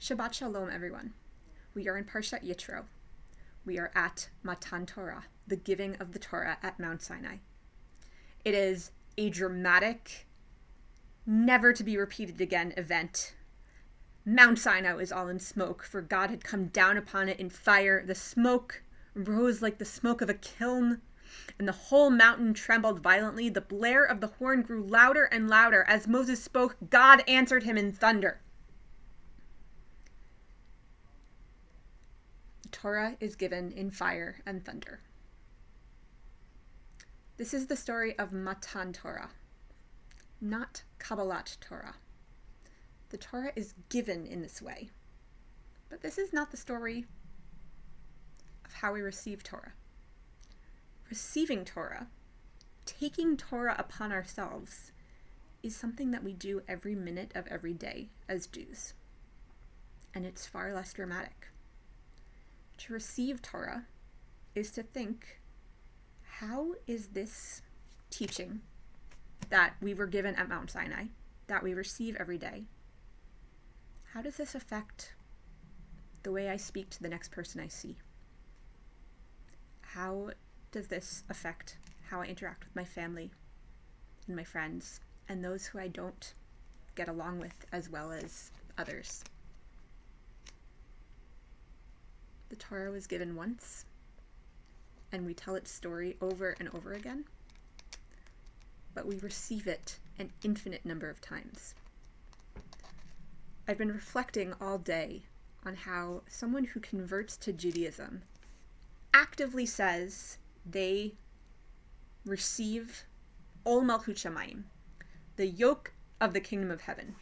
Shabbat Shalom, everyone. We are in Parshat Yitro. We are at Matan Torah, the giving of the Torah at Mount Sinai. It is a dramatic, never to be repeated again event. Mount Sinai is all in smoke, for God had come down upon it in fire. The smoke rose like the smoke of a kiln, and the whole mountain trembled violently. The blare of the horn grew louder and louder. As Moses spoke, God answered him in thunder. Torah is given in fire and thunder. This is the story of Matan Torah, not Kabbalat Torah. The Torah is given in this way, but this is not the story of how we receive Torah. Receiving Torah, taking Torah upon ourselves, is something that we do every minute of every day as Jews, and it's far less dramatic. To receive Torah is to think, how is this teaching that we were given at Mount Sinai, that we receive every day, how does this affect the way I speak to the next person I see? How does this affect how I interact with my family and my friends and those who I don't get along with as well as others? The Torah was given once, and we tell its story over and over again, but we receive it an infinite number of times. I've been reflecting all day on how someone who converts to Judaism actively says they receive Ol Malchut Shamayim, the yoke of the kingdom of heaven.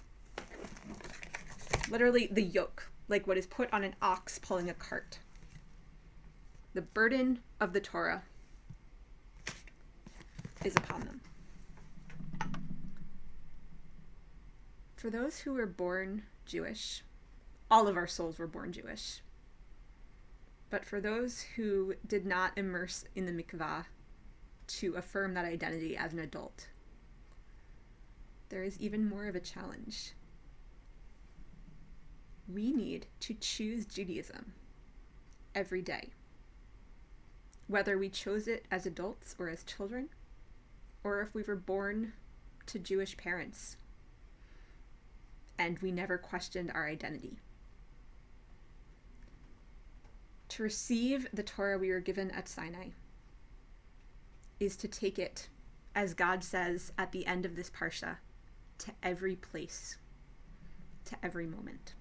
Literally the yoke, like what is put on an ox pulling a cart. The burden of the Torah is upon them. For those who were born Jewish, all of our souls were born Jewish. But for those who did not immerse in the mikvah to affirm that identity as an adult, there is even more of a challenge. We need to choose Judaism every day. Whether we chose it as adults or as children, or if we were born to Jewish parents and we never questioned our identity. To receive the Torah we were given at Sinai is to take it, as God says at the end of this parsha, to every place, to every moment.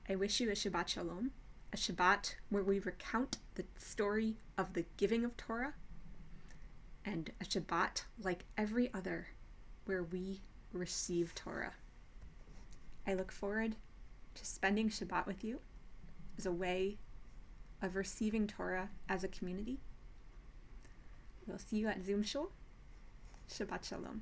I wish you a Shabbat Shalom, a Shabbat where we recount the story of the giving of Torah, and a Shabbat like every other where we receive Torah. I look forward to spending Shabbat with you as a way of receiving Torah as a community. We'll see you at Zoom Shul. Shabbat Shalom.